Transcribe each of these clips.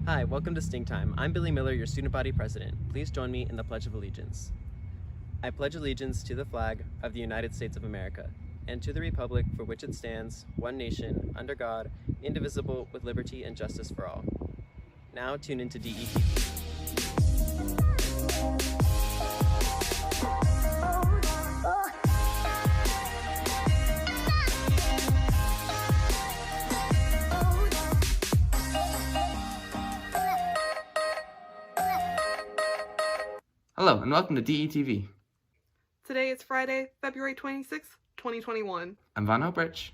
Hi, welcome to Sting Time. I'm Billy Miller, your student body president. Please join me in the Pledge of Allegiance. I pledge allegiance to the flag of the United States of America and to the republic for which it stands, one nation, under God, indivisible, with liberty and justice for all. Now tune into DETV. Hello, and welcome to DETV. Today is Friday, February 26th, 2021. I'm Von Hoprich.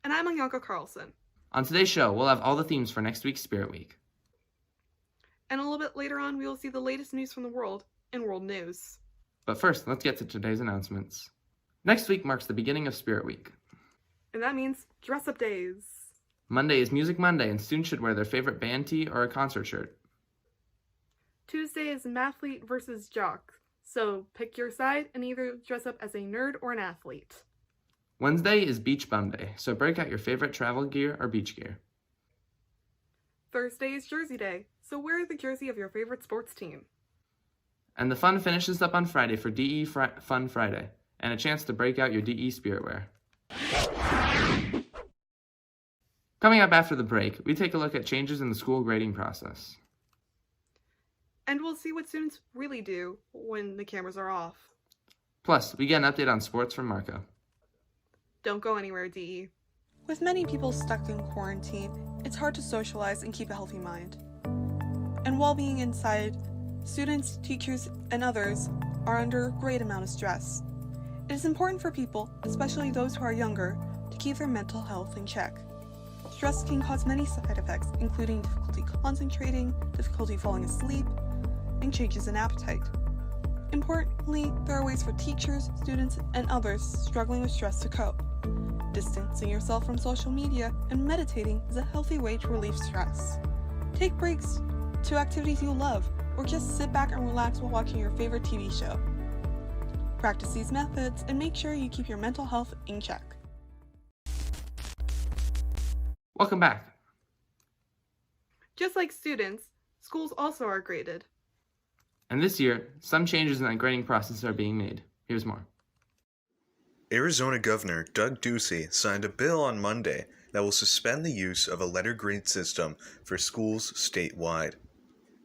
And I'm Anyanka Carlson. On today's show, we'll have all the themes for next week's Spirit Week. And a little bit later on, we will see the latest news from the world in World News. But first, let's get to today's announcements. Next week marks the beginning of Spirit Week. And that means dress-up days. Monday is Music Monday, and students should wear their favorite band tee or a concert shirt. Tuesday is Mathlete versus Jock, so pick your side and either dress up as a nerd or an athlete. Wednesday is Beach Bum Day, so break out your favorite travel gear or beach gear. Thursday is Jersey Day, so wear the jersey of your favorite sports team. And the fun finishes up on Friday for DE Fun Friday, and a chance to break out your DE spirit wear. Coming up after the break, we take a look at changes in the school grading process. And we'll see what students really do when the cameras are off. Plus, we get an update on sports from Marco. Don't go anywhere, DE. With many people stuck in quarantine, it's hard to socialize and keep a healthy mind. And while being inside, students, teachers, and others are under a great amount of stress. It is important for people, especially those who are younger, to keep their mental health in check. Stress can cause many side effects, including difficulty concentrating, difficulty falling asleep, and changes in appetite. Importantly, there are ways for teachers, students, and others struggling with stress to cope. Distancing yourself from social media and meditating is a healthy way to relieve stress. Take breaks to activities you love, or just sit back and relax while watching your favorite TV show. Practice these methods and make sure you keep your mental health in check. Welcome back. Just like students, schools also are graded. And this year, some changes in the grading process are being made. Here's more. Arizona Governor Doug Ducey signed a bill on Monday that will suspend the use of a letter grade system for schools statewide,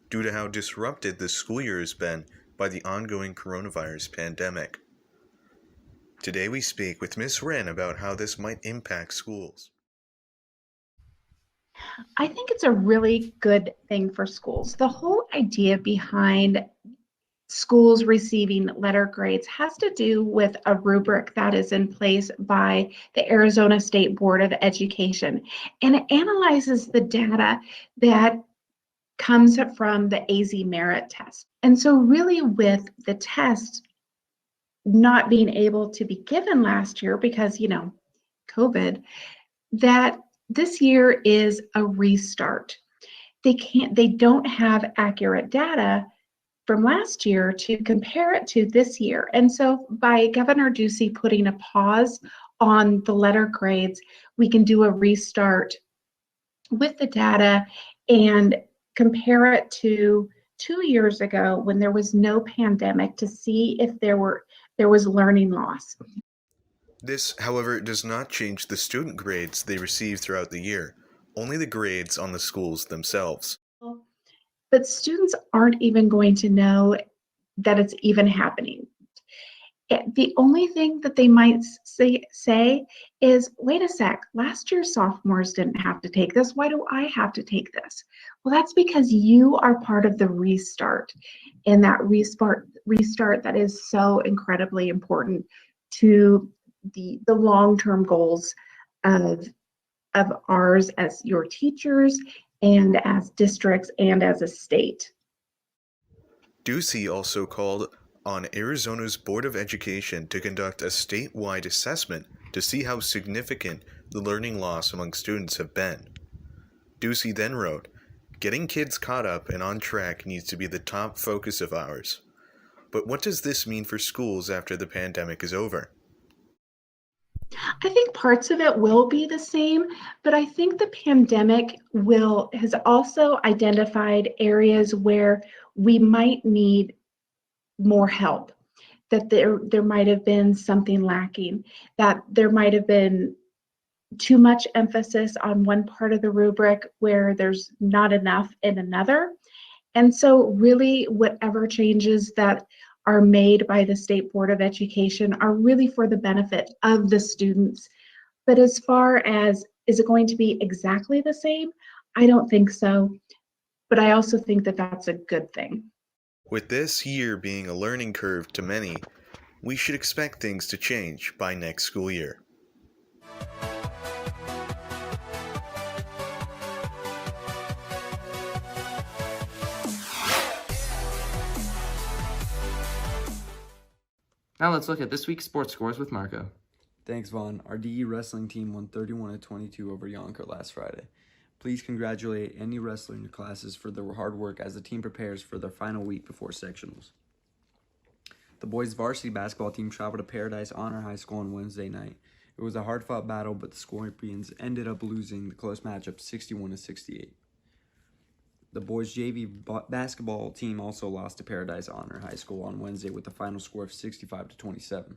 due to how disrupted this school year has been by the ongoing coronavirus pandemic. Today we speak with Ms. Wren about how this might impact schools. I think it's a really good thing for schools. The whole idea behind schools receiving letter grades has to do with a rubric that is in place by the Arizona State Board of Education, and it analyzes the data that comes from the AZ Merit test. And so really with the test not being able to be given last year because, COVID, that this year is a restart. They don't have accurate data from last year to compare it to this year. And so by Governor Ducey putting a pause on the letter grades, we can do a restart with the data and compare it to 2 years ago when there was no pandemic to see if there was learning loss. This, however, does not change the student grades they receive throughout the year, only the grades on the schools themselves. But students aren't even going to know that it's even happening. The only thing that they might say is, wait a sec, last year's sophomores didn't have to take this. Why do I have to take this? Well, that's because you are part of the restart, and that restart that is so incredibly important to the long-term goals of ours as your teachers and as districts and as a state. Ducey also called on Arizona's Board of Education to conduct a statewide assessment to see how significant the learning loss among students have been. Ducey then wrote, "Getting kids caught up and on track needs to be the top focus of ours. But what does this mean for schools after the pandemic is over?" I think parts of it will be the same, but I think the pandemic has also identified areas where we might need more help, that there might have been something lacking, that there might have been too much emphasis on one part of the rubric where there's not enough in another. And so really whatever changes that are made by the State Board of Education are really for the benefit of the students. But as far as, is it going to be exactly the same? I don't think so. But I also think that that's a good thing. With this year being a learning curve to many, we should expect things to change by next school year. Now let's look at this week's sports scores with Marco. Thanks, Vaughn. Our DE wrestling team won 31-22 over Yonkers last Friday. Please congratulate any wrestler in your classes for their hard work as the team prepares for their final week before sectionals. The boys' varsity basketball team traveled to Paradise Honor High School on Wednesday night. It was a hard-fought battle, but the Scorpions ended up losing the close matchup 61-68. The boys' JV basketball team also lost to Paradise Honor High School on Wednesday with a final score of 65-27.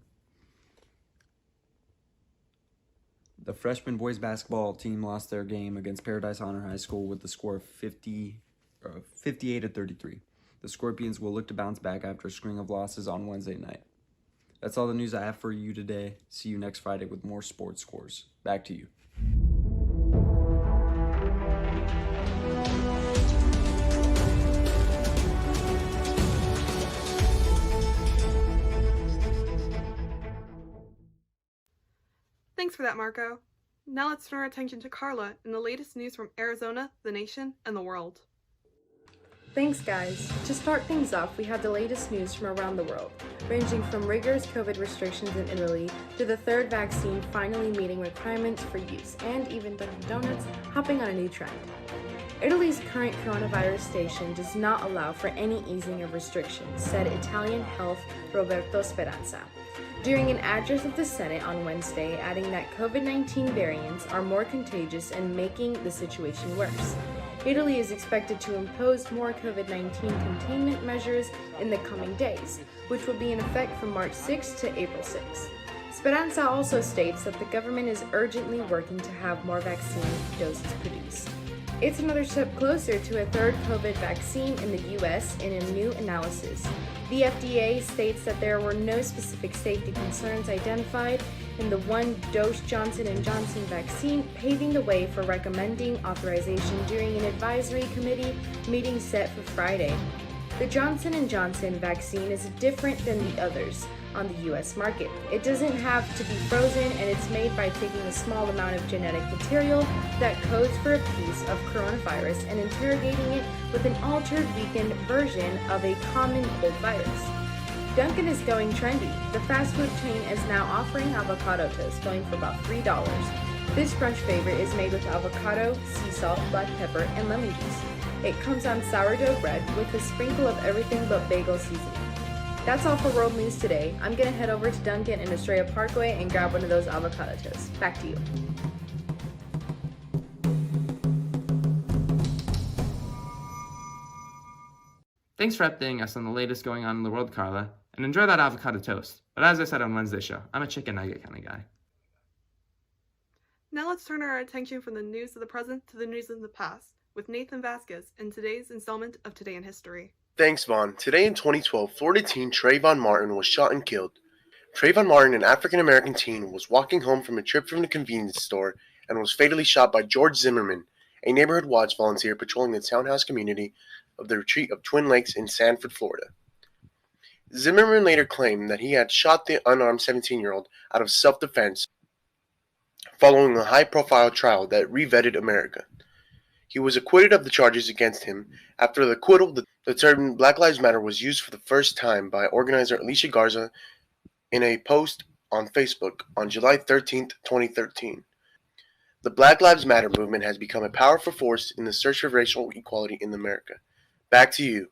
The freshman boys basketball team lost their game against Paradise Honor High School with the score of 58-33. The Scorpions will look to bounce back after a string of losses on Wednesday night. That's all the news I have for you today. See you next Friday with more sports scores. Back to you. Thanks for that, Marco. Now let's turn our attention to Carla and the latest news from Arizona, the nation, and the world. Thanks, guys. To start things off, we have the latest news from around the world, ranging from rigorous COVID restrictions in Italy to the third vaccine finally meeting requirements for use, and even Dunkin' Donuts hopping on a new trend. Italy's current coronavirus station does not allow for any easing of restrictions, said Italian Health Roberto Speranza, during an address of the Senate on Wednesday, adding that COVID-19 variants are more contagious and making the situation worse. Italy is expected to impose more COVID-19 containment measures in the coming days, which will be in effect from March 6 to April 6. Speranza also states that the government is urgently working to have more vaccine doses produced. It's another step closer to a third COVID vaccine in the US in a new analysis. The FDA states that there were no specific safety concerns identified in the one-dose Johnson & Johnson vaccine, paving the way for recommending authorization during an advisory committee meeting set for Friday. The Johnson & Johnson vaccine is different than the others on the US market. It doesn't have to be frozen, and it's made by taking a small amount of genetic material that codes for a piece of coronavirus and interrogating it with an altered weakened version of a common cold virus. Dunkin' is going trendy. The fast food chain is now offering avocado toast, going for about $3. This brunch favorite is made with avocado, sea salt, black pepper, and lemon juice. It comes on sourdough bread with a sprinkle of everything but bagel seasoning. That's all for World News today. I'm gonna head over to Dunkin' in Estrella Parkway and grab one of those avocado toasts. Back to you. Thanks for updating us on the latest going on in the world, Carla, and enjoy that avocado toast. But as I said on Wednesday's show, I'm a chicken nugget kind of guy. Now let's turn our attention from the news of the present to the news of the past, with Nathan Vasquez in today's installment of Today in History. Thanks, Vaughn. Today in 2012, Florida teen Trayvon Martin was shot and killed. Trayvon Martin, an African-American teen, was walking home from a trip from the convenience store and was fatally shot by George Zimmerman, a neighborhood watch volunteer patrolling the townhouse community of the retreat of Twin Lakes in Sanford, Florida. Zimmerman later claimed that he had shot the unarmed 17-year-old out of self-defense following a high-profile trial that revetted America. He was acquitted of the charges against him. After the acquittal, the term Black Lives Matter was used for the first time by organizer Alicia Garza in a post on Facebook on July 13, 2013. The Black Lives Matter movement has become a powerful force in the search for racial equality in America. Back to you.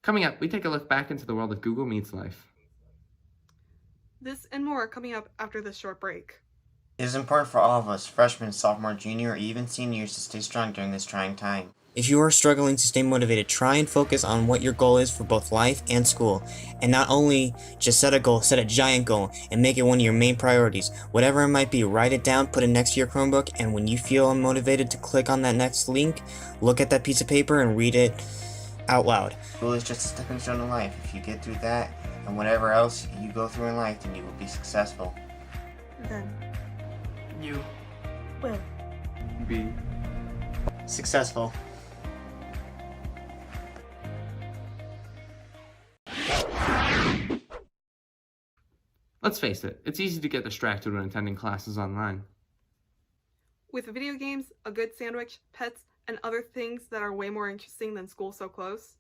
Coming up, we take a look back into the world of Google Meets life. This and more coming up after this short break. It is important for all of us, freshmen, sophomore, junior, or even seniors, to stay strong during this trying time. If you are struggling to stay motivated, try and focus on what your goal is for both life and school. And not only just set a goal, set a giant goal and make it one of your main priorities. Whatever it might be, write it down, put it next to your Chromebook, and when you feel unmotivated to click on that next link, look at that piece of paper and read it out loud. School is just a stepping stone in life. If you get through that and whatever else you go through in life, then you will be successful. Then You will be Successful. Let's face it, it's easy to get distracted when attending classes online. With video games, a good sandwich, pets, and other things that are way more interesting than school so close,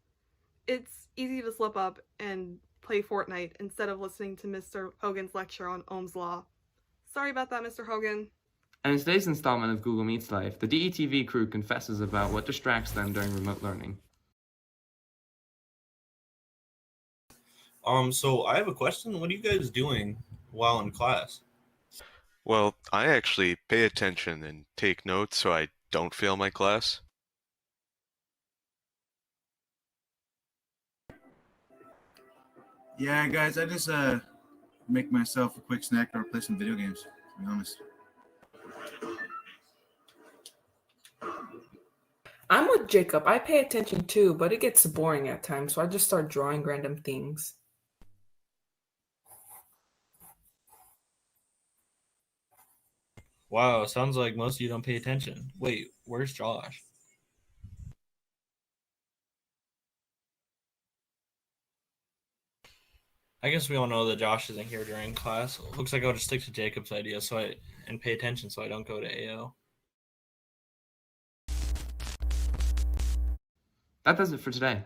it's easy to slip up and play Fortnite instead of listening to Mr. Hogan's lecture on Ohm's Law. Sorry about that, Mr. Hogan. And in today's installment of Google Meets Life, the DETV crew confesses about what distracts them during remote learning. So I have a question. What are you guys doing while in class? Well, I actually pay attention and take notes so I don't fail my class. Yeah, guys, I just make myself a quick snack or play some video games, to be honest. I'm with Jacob. I pay attention too, but it gets boring at times, so I just start drawing random things. Wow, sounds like most of you don't pay attention. Wait, where's Josh? I guess we all know that Josh isn't here during class. Looks like I'll just stick to Jacob's idea and pay attention so I don't go to AO. That does it for today.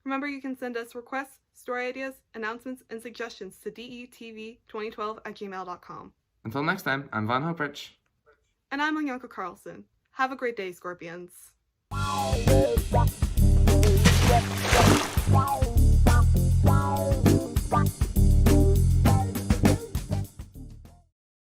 Remember, you can send us requests, story ideas, announcements, and suggestions to detv2012@gmail.com. Until next time, I'm Von Hoprich. And I'm Anyanka Carlson. Have a great day, Scorpions.